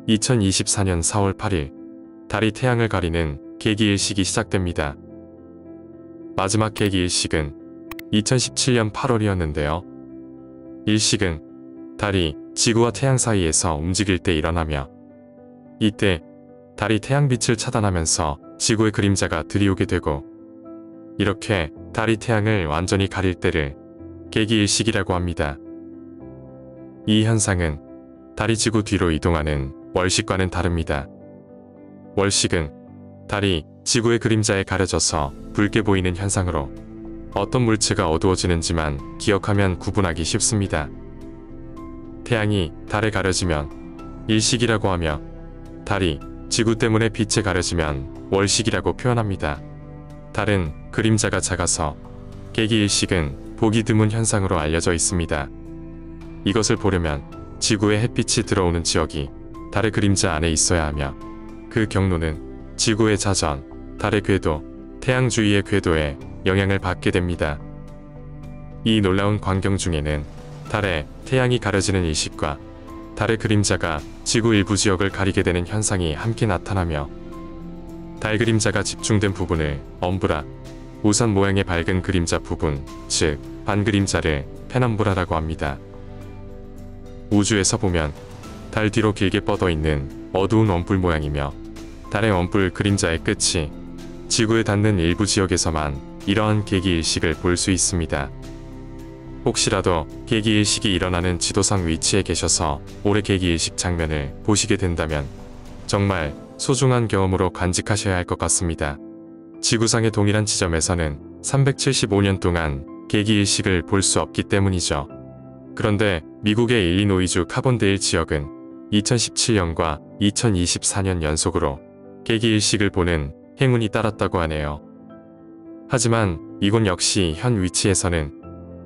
2024년 4월 8일 달이 태양을 가리는 개기일식이 시작됩니다. 마지막 개기일식은 2017년 8월이었는데요. 일식은 달이 지구와 태양 사이에서 움직일 때 일어나며 이때 달이 태양빛을 차단하면서 지구의 그림자가 들이오게 되고 이렇게 달이 태양을 완전히 가릴 때를 개기일식이라고 합니다. 이 현상은 달이 지구 뒤로 이동하는 월식과는 다릅니다. 월식은 달이 지구의 그림자에 가려져서 붉게 보이는 현상으로 어떤 물체가 어두워지는지만 기억하면 구분하기 쉽습니다. 태양이 달에 가려지면 일식이라고 하며 달이 지구 때문에 빛에 가려지면 월식이라고 표현합니다. 달은 그림자가 작아서 개기일식은 보기 드문 현상으로 알려져 있습니다. 이것을 보려면 지구에 햇빛이 들어오는 지역이 달의 그림자 안에 있어야 하며 그 경로는 지구의 자전, 달의 궤도, 태양 주위의 궤도에 영향을 받게 됩니다. 이 놀라운 광경 중에는 달에 태양이 가려지는 일식과 달의 그림자가 지구 일부 지역을 가리게 되는 현상이 함께 나타나며 달 그림자가 집중된 부분을 엄브라, 우산 모양의 밝은 그림자 부분, 즉 반그림자를 페넘브라라고 합니다. 우주에서 보면 달 뒤로 길게 뻗어 있는 어두운 원뿔 모양이며 달의 원뿔 그림자의 끝이 지구에 닿는 일부 지역에서만 이러한 개기일식을 볼 수 있습니다. 혹시라도 개기일식이 일어나는 지도상 위치에 계셔서 올해 개기일식 장면을 보시게 된다면 정말 소중한 경험으로 간직하셔야 할 것 같습니다. 지구상의 동일한 지점에서는 375년 동안 개기일식을 볼 수 없기 때문이죠. 그런데 미국의 일리노이주 카본데일 지역은 2017년과 2024년 연속으로 개기일식을 보는 행운이 따랐다고 하네요. 하지만 이곳 역시 현 위치에서는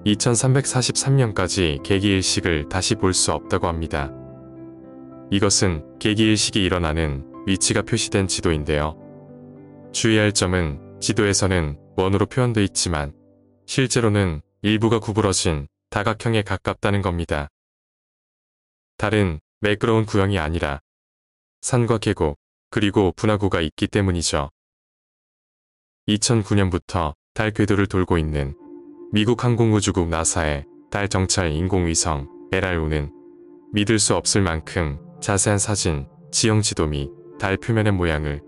2343년까지 개기일식을 다시 볼 수 없다고 합니다. 이것은 개기일식이 일어나는 위치가 표시된 지도인데요. 주의할 점은 지도에서는 원으로 표현되어 있지만 실제로는 일부가 구부러진 다각형에 가깝다는 겁니다. 달은 매끄러운 구형이 아니라 산과 계곡 그리고 분화구가 있기 때문이죠. 2009년부터 달 궤도를 돌고 있는 미국 항공우주국 나사의 달 정찰 인공위성 LRO는 믿을 수 없을 만큼 자세한 사진, 지형 지도 및 달 표면의 모양을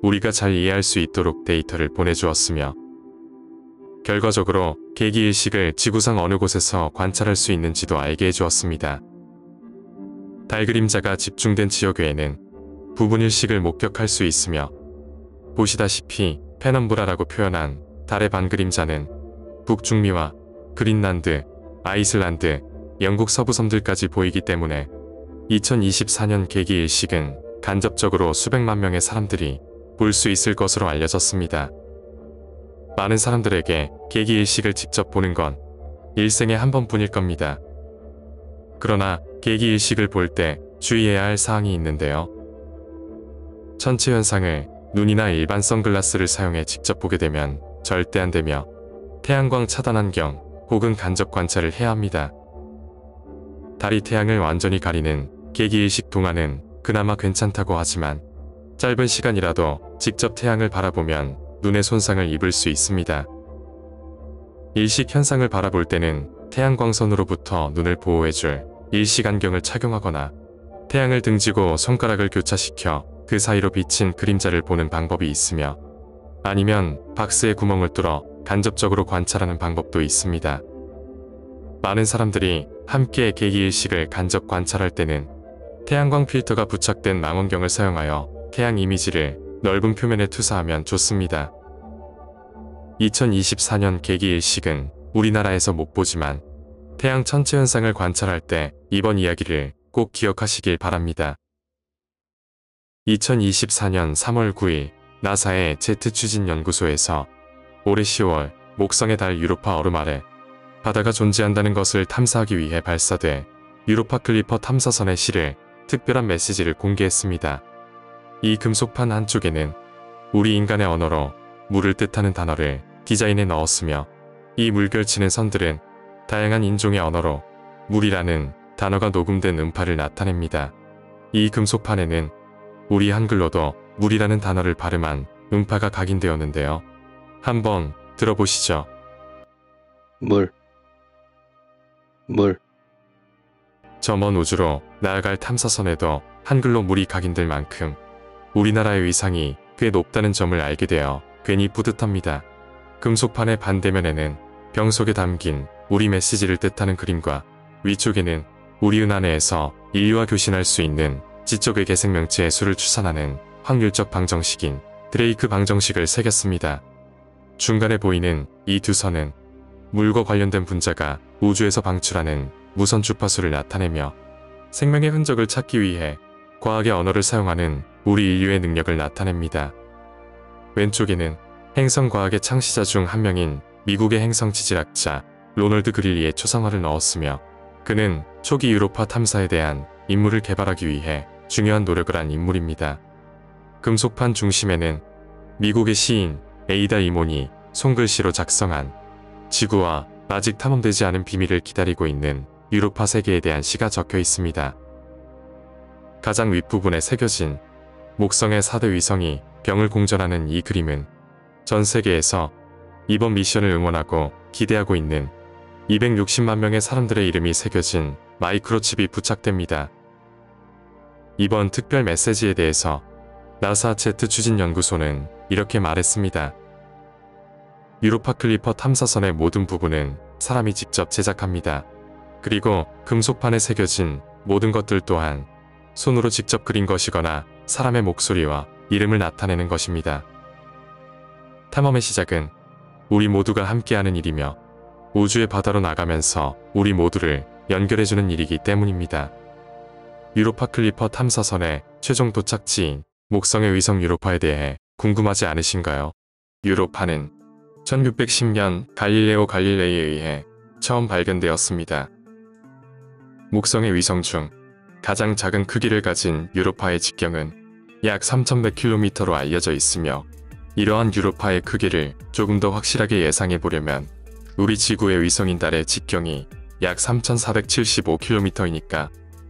우리가 잘 이해할 수 있도록 데이터를 보내주었으며 결과적으로 개기일식을 지구상 어느 곳에서 관찰할 수 있는지도 알게 해주었습니다. 달 그림자가 집중된 지역 외에는 부분일식을 목격할 수 있으며 보시다시피 페넘브라라고 표현한 달의 반그림자는 북중미와 그린란드, 아이슬란드, 영국 서부 섬들까지 보이기 때문에 2024년 개기일식은 간접적으로 수백만 명의 사람들이 볼 수 있을 것으로 알려졌습니다. 많은 사람들에게 개기일식을 직접 보는 건 일생에 한 번뿐일 겁니다. 그러나 개기일식을 볼 때 주의해야 할 사항이 있는데요. 천체 현상을 눈이나 일반 선글라스를 사용해 직접 보게 되면 절대 안 되며 태양광 차단 안경 혹은 간접 관찰을 해야 합니다. 달이 태양을 완전히 가리는 개기일식 동안은 그나마 괜찮다고 하지만 짧은 시간이라도 직접 태양을 바라보면 눈에 손상을 입을 수 있습니다. 일식 현상을 바라볼 때는 태양광선으로부터 눈을 보호해줄 일식 안경을 착용하거나 태양을 등지고 손가락을 교차시켜 그 사이로 비친 그림자를 보는 방법이 있으며 아니면 박스에 구멍을 뚫어 간접적으로 관찰하는 방법도 있습니다. 많은 사람들이 함께 개기일식을 간접 관찰할 때는 태양광 필터가 부착된 망원경을 사용하여 태양 이미지를 넓은 표면에 투사하면 좋습니다. 2024년 개기일식은 우리나라에서 못 보지만 태양 천체 현상을 관찰할 때 이번 이야기를 꼭 기억하시길 바랍니다. 2024년 3월 9일 나사의 제트 추진 연구소에서 올해 10월 목성의 달 유로파 얼음 아래 바다가 존재한다는 것을 탐사하기 위해 발사돼 유로파 클리퍼 탐사선의 실을 특별한 메시지를 공개했습니다. 이 금속판 한쪽에는 우리 인간의 언어로 물을 뜻하는 단어를 디자인해 넣었으며 이 물결치는 선들은 다양한 인종의 언어로 물이라는 단어가 녹음된 음파를 나타냅니다. 이 금속판에는 우리 한글로도 물이라는 단어를 발음한 음파가 각인되었는데요. 한번 들어보시죠. 물, 물, 저 먼 우주로 나아갈 탐사선에도 한글로 물이 각인될 만큼 우리나라의 위상이 꽤 높다는 점을 알게 되어 괜히 뿌듯합니다. 금속판의 반대면에는 병 속에 담긴 우리 메시지를 뜻하는 그림과 위쪽에는 우리 은하내에서 인류와 교신할 수 있는 지적 외계 생명체의 수를 추산하는 확률적 방정식인 드레이크 방정식을 새겼습니다. 중간에 보이는 이 두 선은 물과 관련된 분자가 우주에서 방출하는 무선 주파수를 나타내며 생명의 흔적을 찾기 위해 과학의 언어를 사용하는 우리 인류의 능력을 나타냅니다. 왼쪽에는 행성과학의 창시자 중 한 명인 미국의 행성 지질학자 로널드 그릴리의 초상화를 넣었으며 그는 초기 유로파 탐사에 대한 인물을 개발하기 위해 중요한 노력을 한 인물입니다. 금속판 중심에는 미국의 시인 에이다 이몬이 손글씨로 작성한 지구와 아직 탐험되지 않은 비밀을 기다리고 있는 유로파 세계에 대한 시가 적혀 있습니다. 가장 윗부분에 새겨진 목성의 4대 위성이 병을 공전하는 이 그림은 전 세계에서 이번 미션을 응원하고 기대하고 있는 260만 명의 사람들의 이름이 새겨진 마이크로칩이 부착됩니다. 이번 특별 메시지에 대해서 나사 제트 추진연구소는 이렇게 말했습니다. 유로파 클리퍼 탐사선의 모든 부분은 사람이 직접 제작합니다. 그리고 금속판에 새겨진 모든 것들 또한 손으로 직접 그린 것이거나 사람의 목소리와 이름을 나타내는 것입니다. 탐험의 시작은 우리 모두가 함께하는 일이며 우주의 바다로 나가면서 우리 모두를 연결해주는 일이기 때문입니다. 유로파 클리퍼 탐사선의 최종 도착지인 목성의 위성 유로파에 대해 궁금하지 않으신가요? 유로파는 1610년 갈릴레오 갈릴레이에 의해 처음 발견되었습니다. 목성의 위성 중 가장 작은 크기를 가진 유로파의 직경은 약 3100km로 알려져 있으며 이러한 유로파의 크기를 조금 더 확실하게 예상해 보려면 우리 지구의 위성인 달의 직경이 약 3475km이니까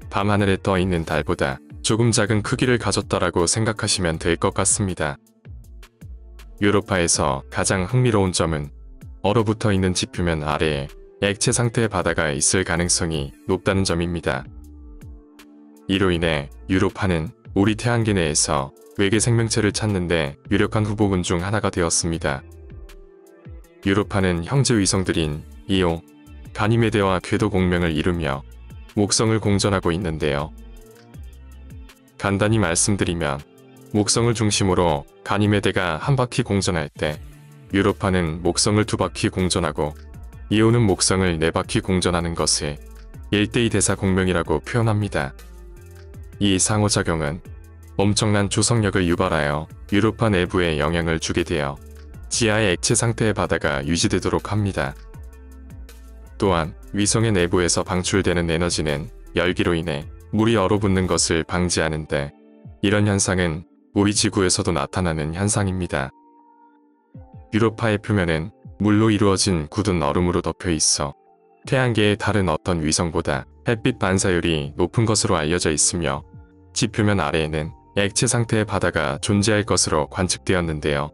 밤하늘에 떠 있는 달보다 조금 작은 크기를 가졌다라고 생각하시면 될 것 같습니다. 유로파에서 가장 흥미로운 점은 얼어붙어 있는 지표면 아래에 액체 상태의 바다가 있을 가능성이 높다는 점입니다. 이로 인해 유로파는 우리 태양계 내에서 외계 생명체를 찾는데 유력한 후보군 중 하나가 되었습니다. 유로파는 형제 위성들인 이오, 가니메데와 궤도 공명을 이루며 목성을 공전하고 있는데요. 간단히 말씀드리면 목성을 중심으로 가니메데가 한 바퀴 공전할 때 유로파는 목성을 두 바퀴 공전하고 이오는 목성을 네 바퀴 공전하는 것을 1대2 대사 공명이라고 표현합니다. 이 상호작용은 엄청난 조성력을 유발하여 유로파 내부에 영향을 주게 되어 지하의 액체 상태의 바다가 유지되도록 합니다. 또한 위성의 내부에서 방출되는 에너지는 열기로 인해 물이 얼어붙는 것을 방지하는데 이런 현상은 우리 지구에서도 나타나는 현상입니다. 유로파의 표면은 물로 이루어진 굳은 얼음으로 덮여 있어 태양계의 다른 어떤 위성보다 햇빛 반사율이 높은 것으로 알려져 있으며 지표면 아래에는 액체 상태의 바다가 존재할 것으로 관측되었는데요.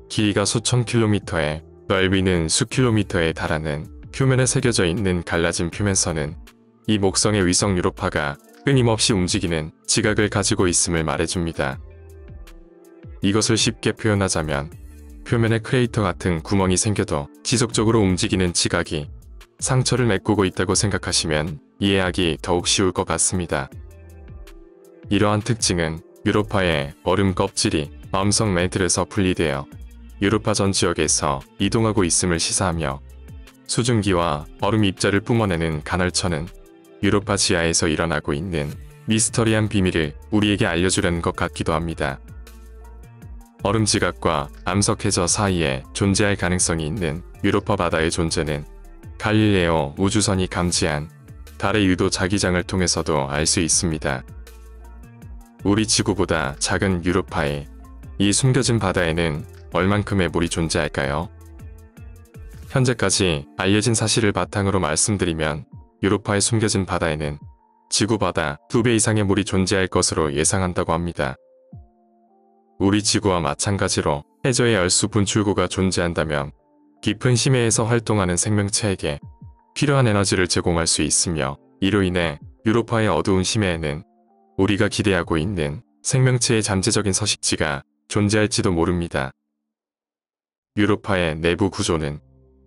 길이가 수천 킬로미터에 넓이는 수 킬로미터에 달하는 표면에 새겨져 있는 갈라진 표면선은 이 목성의 위성 유로파가 끊임없이 움직이는 지각을 가지고 있음을 말해줍니다. 이것을 쉽게 표현하자면 표면에 크레이터 같은 구멍이 생겨도 지속적으로 움직이는 지각이 상처를 메꾸고 있다고 생각하시면 이해하기 더욱 쉬울 것 같습니다. 이러한 특징은 유로파의 얼음 껍질이 암석 매들에서 분리되어 유로파 전 지역에서 이동하고 있음을 시사하며 수증기와 얼음 입자를 뿜어내는 간헐천은 유로파 지하에서 일어나고 있는 미스터리한 비밀을 우리에게 알려주려는 것 같기도 합니다. 얼음 지각과 암석 해저 사이에 존재할 가능성이 있는 유로파 바다의 존재는 갈릴레오 우주선이 감지한 달의 유도 자기장을 통해서도 알 수 있습니다. 우리 지구보다 작은 유로파에 이 숨겨진 바다에는 얼만큼의 물이 존재할까요? 현재까지 알려진 사실을 바탕으로 말씀드리면 유로파의 숨겨진 바다에는 지구보다 2배 이상의 물이 존재할 것으로 예상한다고 합니다. 우리 지구와 마찬가지로 해저에 열수 분출구가 존재한다면 깊은 심해에서 활동하는 생명체에게 필요한 에너지를 제공할 수 있으며, 이로 인해 유로파의 어두운 심해에는 우리가 기대하고 있는 생명체의 잠재적인 서식지가 존재할지도 모릅니다. 유로파의 내부 구조는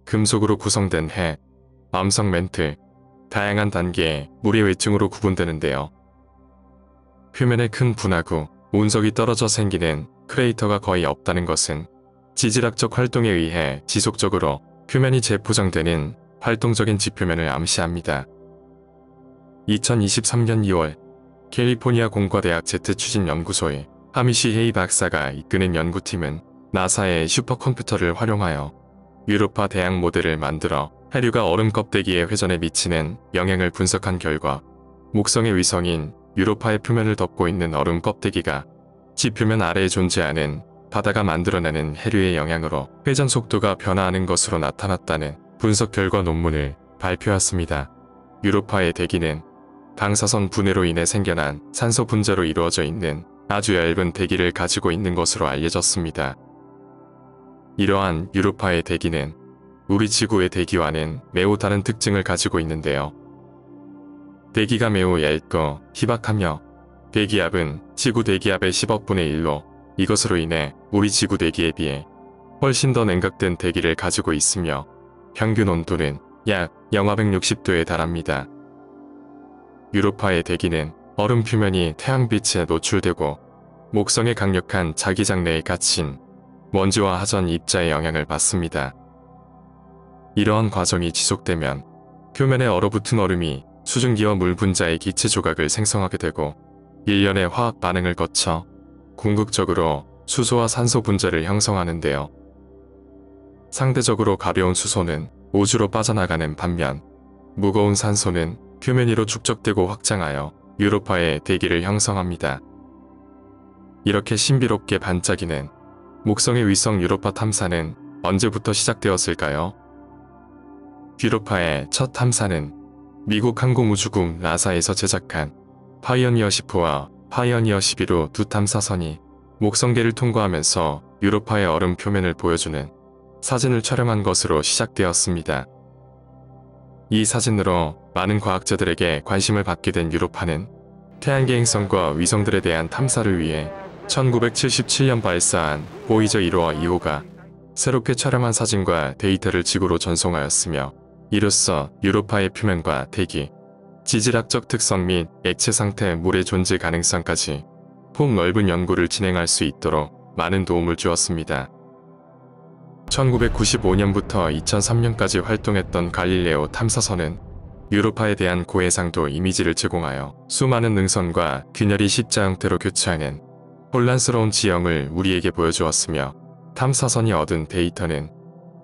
금속으로 구성된 해, 암석 멘틀, 다양한 단계의 물의 외층으로 구분되는데요. 표면에 큰 분화구, 운석이 떨어져 생기는 크레이터가 거의 없다는 것은 지질학적 활동에 의해 지속적으로 표면이 재포장되는 활동적인 지표면을 암시합니다. 2023년 2월 캘리포니아 공과대학 제트추진연구소의 하미시 헤이 박사가 이끄는 연구팀은 나사의 슈퍼컴퓨터를 활용하여 유로파 대양 모델을 만들어 해류가 얼음 껍데기의 회전에 미치는 영향을 분석한 결과, 목성의 위성인 유로파의 표면을 덮고 있는 얼음 껍데기가 지표면 아래에 존재하는 바다가 만들어내는 해류의 영향으로 회전 속도가 변화하는 것으로 나타났다는 분석 결과 논문을 발표했습니다. 유로파의 대기는 방사선 분해로 인해 생겨난 산소 분자로 이루어져 있는 아주 얇은 대기를 가지고 있는 것으로 알려졌습니다. 이러한 유로파의 대기는 우리 지구의 대기와는 매우 다른 특징을 가지고 있는데요. 대기가 매우 얇고 희박하며 대기압은 지구 대기압의 10억 분의 1로, 이것으로 인해 우리 지구 대기에 비해 훨씬 더 냉각된 대기를 가지고 있으며 평균 온도는 약 영하 160도에 달합니다. 유로파의 대기는 얼음 표면이 태양빛에 노출되고 목성의 강력한 자기장 내에 갇힌 먼지와 하전 입자의 영향을 받습니다. 이러한 과정이 지속되면 표면에 얼어붙은 얼음이 수증기와 물 분자의 기체 조각을 생성하게 되고 일련의 화학 반응을 거쳐 궁극적으로 수소와 산소 분자를 형성하는데요. 상대적으로 가벼운 수소는 우주로 빠져나가는 반면 무거운 산소는 표면 위로 축적되고 확장하여 유로파의 대기를 형성합니다. 이렇게 신비롭게 반짝이는 목성의 위성 유로파 탐사는 언제부터 시작되었을까요? 유로파의 첫 탐사는 미국 항공우주국 나사에서 제작한 파이어니어 10호와 파이어니어 11호 두 탐사선이 목성계를 통과하면서 유로파의 얼음 표면을 보여주는 사진을 촬영한 것으로 시작되었습니다. 이 사진으로 많은 과학자들에게 관심을 받게 된 유로파는 태양계 행성과 위성들에 대한 탐사를 위해 1977년 발사한 보이저 1호와 2호가 새롭게 촬영한 사진과 데이터를 지구로 전송하였으며, 이로써 유로파의 표면과 대기, 지질학적 특성 및 액체 상태 물의 존재 가능성까지 폭넓은 연구를 진행할 수 있도록 많은 도움을 주었습니다. 1995년부터 2003년까지 활동했던 갈릴레오 탐사선은 유로파에 대한 고해상도 이미지를 제공하여 수많은 능선과 균열이 십자 형태로 교차하는 혼란스러운 지형을 우리에게 보여주었으며, 탐사선이 얻은 데이터는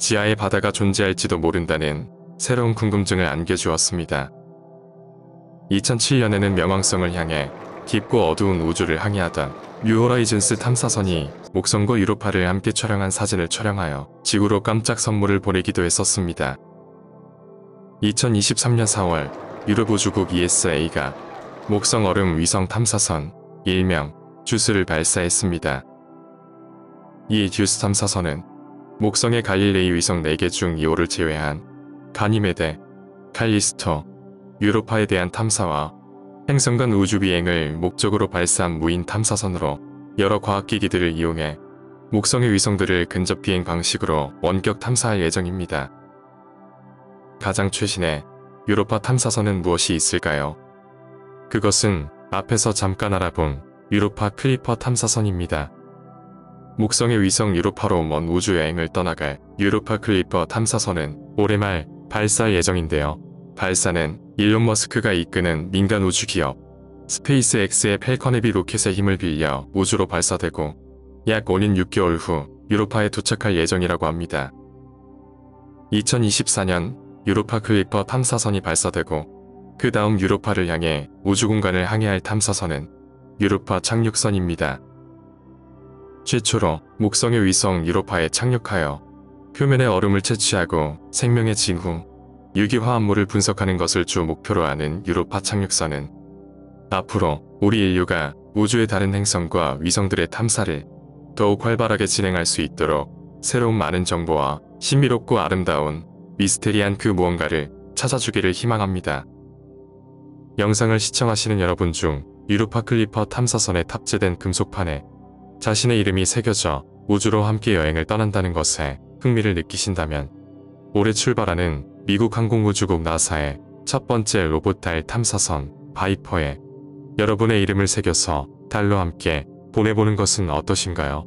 지하에 바다가 존재할지도 모른다는 새로운 궁금증을 안겨주었습니다. 2007년에는 명왕성을 향해 깊고 어두운 우주를 항해하던 뉴호라이즌스 탐사선이 목성과 유로파를 함께 촬영한 사진을 촬영하여 지구로 깜짝 선물을 보내기도 했었습니다. 2023년 4월 유럽 우주국 ESA가 목성 얼음 위성 탐사선 일명 듀스를 발사했습니다. 이 듀스 탐사선은 목성의 갈릴레이 위성 4개 중 2호를 제외한 가니메데, 칼리스토, 유로파에 대한 탐사와 행성 간 우주 비행을 목적으로 발사한 무인 탐사선으로 여러 과학기기들을 이용해 목성의 위성들을 근접 비행 방식으로 원격 탐사할 예정입니다. 가장 최신의 유로파 탐사선은 무엇이 있을까요? 그것은 앞에서 잠깐 알아본 유로파 클리퍼 탐사선입니다. 목성의 위성 유로파로 먼 우주여행을 떠나갈 유로파 클리퍼 탐사선은 올해 말 발사할 예정인데요. 발사는 일론 머스크가 이끄는 민간 우주기업 스페이스X의 펠컨 헤비 로켓의 힘을 빌려 우주로 발사되고 약 5년 6개월 후 유로파에 도착할 예정이라고 합니다. 2024년 유로파 클리퍼 탐사선이 발사되고 그 다음 유로파를 향해 우주공간을 항해할 탐사선은 유로파 착륙선입니다. 최초로 목성의 위성 유로파에 착륙하여 표면의 얼음을 채취하고 생명의 징후, 유기화합물을 분석하는 것을 주 목표로 하는 유로파 착륙선은 앞으로 우리 인류가 우주의 다른 행성과 위성들의 탐사를 더욱 활발하게 진행할 수 있도록 새로운 많은 정보와 신비롭고 아름다운 미스테리한 그 무언가를 찾아주기를 희망합니다. 영상을 시청하시는 여러분 중 유로파 클리퍼 탐사선에 탑재된 금속판에 자신의 이름이 새겨져 우주로 함께 여행을 떠난다는 것에 흥미를 느끼신다면 올해 출발하는 미국 항공우주국 나사의 첫 번째 로봇 달 탐사선 바이퍼에 여러분의 이름을 새겨서 달로 함께 보내보는 것은 어떠신가요?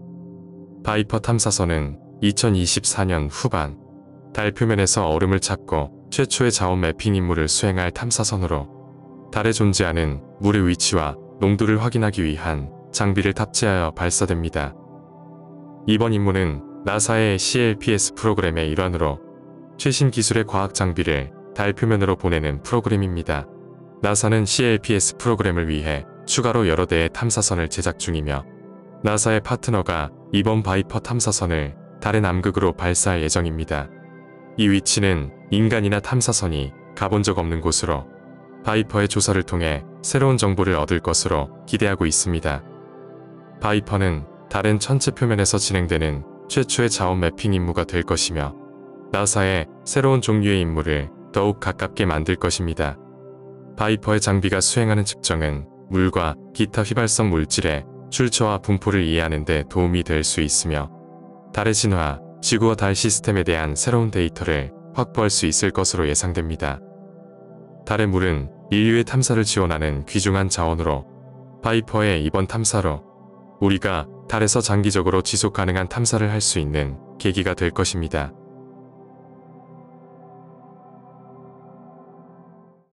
바이퍼 탐사선은 2024년 후반 달 표면에서 얼음을 찾고 최초의 자원 매핑 임무를 수행할 탐사선으로 달에 존재하는 물의 위치와 농도를 확인하기 위한 장비를 탑재하여 발사됩니다. 이번 임무는 나사의 CLPS 프로그램의 일환으로 최신 기술의 과학 장비를 달 표면으로 보내는 프로그램입니다. 나사는 CLPS 프로그램을 위해 추가로 여러 대의 탐사선을 제작 중이며 나사의 파트너가 이번 바이퍼 탐사선을 달의 남극으로 발사할 예정입니다. 이 위치는 인간이나 탐사선이 가본 적 없는 곳으로 바이퍼의 조사를 통해 새로운 정보를 얻을 것으로 기대하고 있습니다. 바이퍼는 달은 천체 표면에서 진행되는 최초의 자원 매핑 임무가 될 것이며 나사의 새로운 종류의 임무를 더욱 가깝게 만들 것입니다. 바이퍼의 장비가 수행하는 측정은 물과 기타 휘발성 물질의 출처와 분포를 이해하는 데 도움이 될 수 있으며 달의 진화, 지구와 달 시스템에 대한 새로운 데이터를 확보할 수 있을 것으로 예상됩니다. 달의 물은 인류의 탐사를 지원하는 귀중한 자원으로 바이퍼의 이번 탐사로 우리가 달에서 장기적으로 지속 가능한 탐사를 할 수 있는 계기가 될 것입니다.